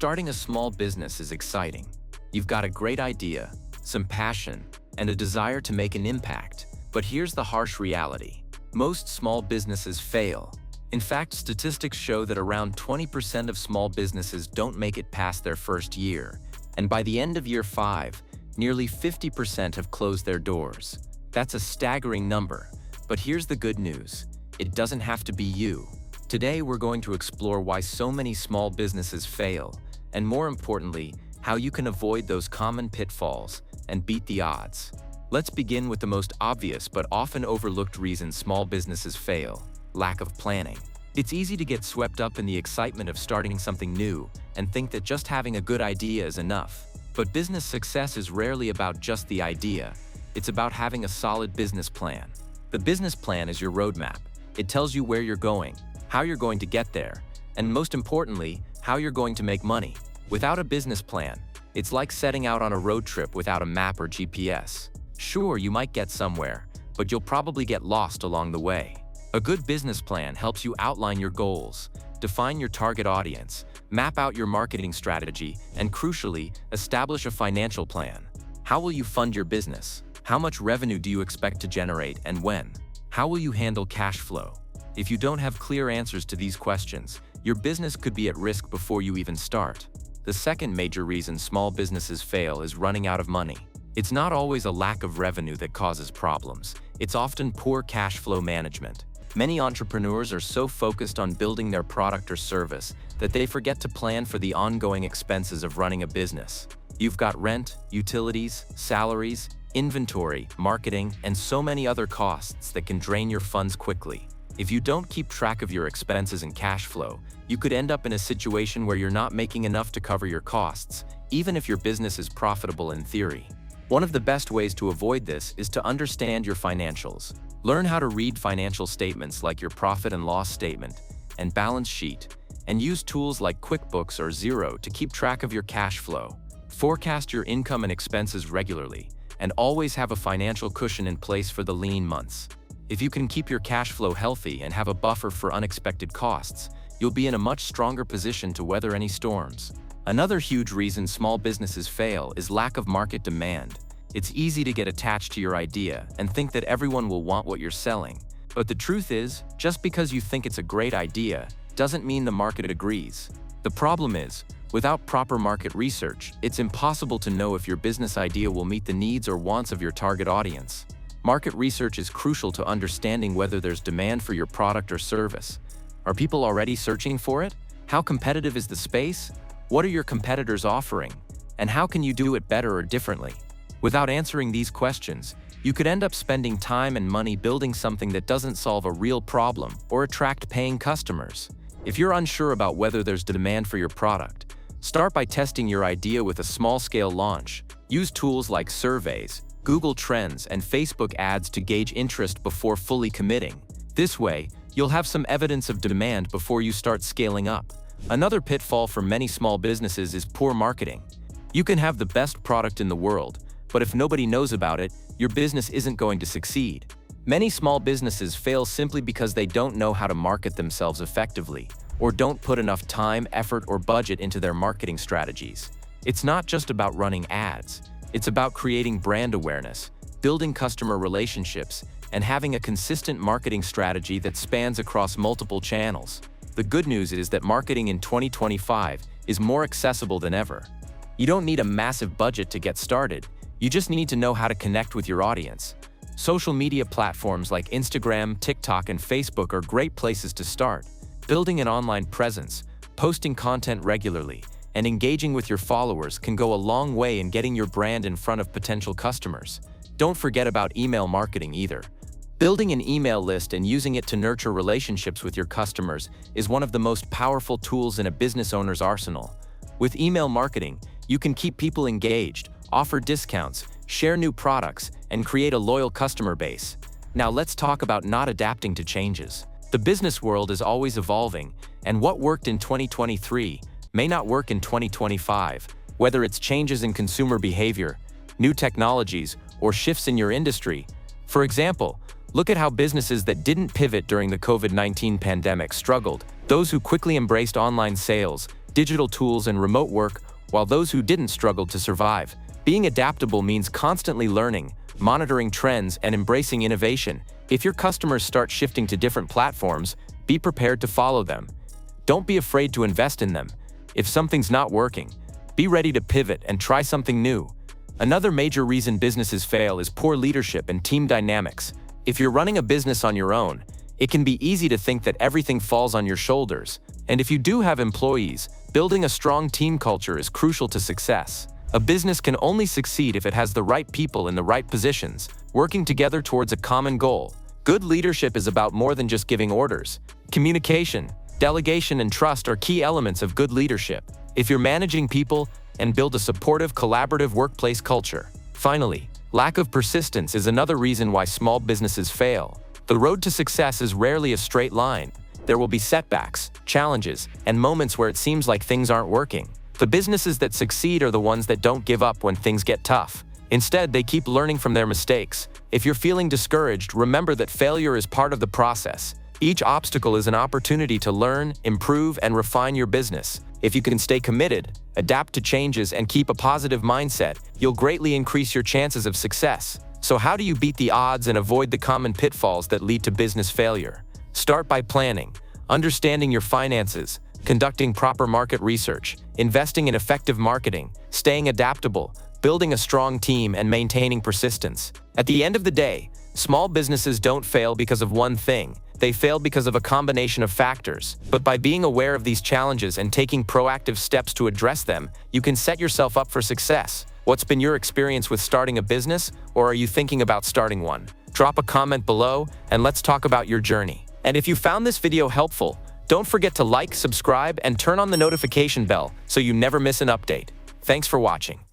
Starting a small business is exciting. You've got a great idea, some passion, and a desire to make an impact. But here's the harsh reality. Most small businesses fail. In fact, statistics show that around 20% of small businesses don't make it past their first year. And by the end of year 5, nearly 50% have closed their doors. That's a staggering number. But here's the good news. It doesn't have to be you. Today, we're going to explore why so many small businesses fail, and more importantly, how you can avoid those common pitfalls and beat the odds. Let's begin with the most obvious but often overlooked reason small businesses fail: lack of planning. It's easy to get swept up in the excitement of starting something new and think that just having a good idea is enough. But business success is rarely about just the idea. It's about having a solid business plan. The business plan is your roadmap. It tells you where you're going, how you're going to get there, and most importantly, how you're going to make money. Without a business plan, it's like setting out on a road trip without a map or GPS. Sure, you might get somewhere, but you'll probably get lost along the way. A good business plan helps you outline your goals, define your target audience, map out your marketing strategy, and crucially, establish a financial plan. How will you fund your business? How much revenue do you expect to generate and when? How will you handle cash flow? If you don't have clear answers to these questions, your business could be at risk before you even start. The second major reason small businesses fail is running out of money. It's not always a lack of revenue that causes problems. It's often poor cash flow management. Many entrepreneurs are so focused on building their product or service that they forget to plan for the ongoing expenses of running a business. You've got rent, utilities, salaries, inventory, marketing, and so many other costs that can drain your funds quickly. If you don't keep track of your expenses and cash flow, you could end up in a situation where you're not making enough to cover your costs, even if your business is profitable in theory. One of the best ways to avoid this is to understand your financials. Learn how to read financial statements like your profit and loss statement and balance sheet, and use tools like QuickBooks or Xero to keep track of your cash flow. Forecast your income and expenses regularly, and always have a financial cushion in place for the lean months. If you can keep your cash flow healthy and have a buffer for unexpected costs, you'll be in a much stronger position to weather any storms. Another huge reason small businesses fail is lack of market demand. It's easy to get attached to your idea and think that everyone will want what you're selling. But the truth is, just because you think it's a great idea doesn't mean the market agrees. The problem is, without proper market research, it's impossible to know if your business idea will meet the needs or wants of your target audience. Market research is crucial to understanding whether there's demand for your product or service. Are people already searching for it? How competitive is the space? What are your competitors offering? And how can you do it better or differently? Without answering these questions, you could end up spending time and money building something that doesn't solve a real problem or attract paying customers. If you're unsure about whether there's demand for your product, start by testing your idea with a small-scale launch. Use tools like surveys, Google Trends, and Facebook ads to gauge interest before fully committing. This way, you'll have some evidence of demand before you start scaling up. Another pitfall for many small businesses is poor marketing. You can have the best product in the world, but if nobody knows about it, your business isn't going to succeed. Many small businesses fail simply because they don't know how to market themselves effectively, or don't put enough time, effort, or budget into their marketing strategies. It's not just about running ads. It's about creating brand awareness, building customer relationships, and having a consistent marketing strategy that spans across multiple channels. The good news is that marketing in 2025 is more accessible than ever. You don't need a massive budget to get started. You just need to know how to connect with your audience. Social media platforms like Instagram, TikTok, and Facebook are great places to start. Building an online presence, posting content regularly, and engaging with your followers can go a long way in getting your brand in front of potential customers. Don't forget about email marketing either. Building an email list and using it to nurture relationships with your customers is one of the most powerful tools in a business owner's arsenal. With email marketing, you can keep people engaged, offer discounts, share new products, and create a loyal customer base. Now let's talk about not adapting to changes. The business world is always evolving, and what worked in 2023 may not work in 2025, whether it's changes in consumer behavior, new technologies, or shifts in your industry. For example, look at how businesses that didn't pivot during the COVID-19 pandemic struggled. Those who quickly embraced online sales, digital tools, and remote work, while those who didn't struggled to survive. Being adaptable means constantly learning, monitoring trends, and embracing innovation. If your customers start shifting to different platforms, be prepared to follow them. Don't be afraid to invest in them. If something's not working, be ready to pivot and try something new. Another major reason businesses fail is poor leadership and team dynamics. If you're running a business on your own, it can be easy to think that everything falls on your shoulders. And if you do have employees, building a strong team culture is crucial to success. A business can only succeed if it has the right people in the right positions, working together towards a common goal. Good leadership is about more than just giving orders. Communication, delegation, and trust are key elements of good leadership. If you're managing people, and build a supportive, collaborative workplace culture. Finally, lack of persistence is another reason why small businesses fail. The road to success is rarely a straight line. There will be setbacks, challenges, and moments where it seems like things aren't working. The businesses that succeed are the ones that don't give up when things get tough. Instead, they keep learning from their mistakes. If you're feeling discouraged, remember that failure is part of the process. Each obstacle is an opportunity to learn, improve, and refine your business. If you can stay committed, adapt to changes, and keep a positive mindset, you'll greatly increase your chances of success. So how do you beat the odds and avoid the common pitfalls that lead to business failure? Start by planning, understanding your finances, conducting proper market research, investing in effective marketing, staying adaptable, building a strong team, and maintaining persistence. At the end of the day, small businesses don't fail because of one thing. They fail because of a combination of factors. But by being aware of these challenges and taking proactive steps to address them, you can set yourself up for success. What's been your experience with starting a business, or are you thinking about starting one? Drop a comment below and let's talk about your journey. And if you found this video helpful, don't forget to like, subscribe, and turn on the notification bell so you never miss an update. Thanks for watching.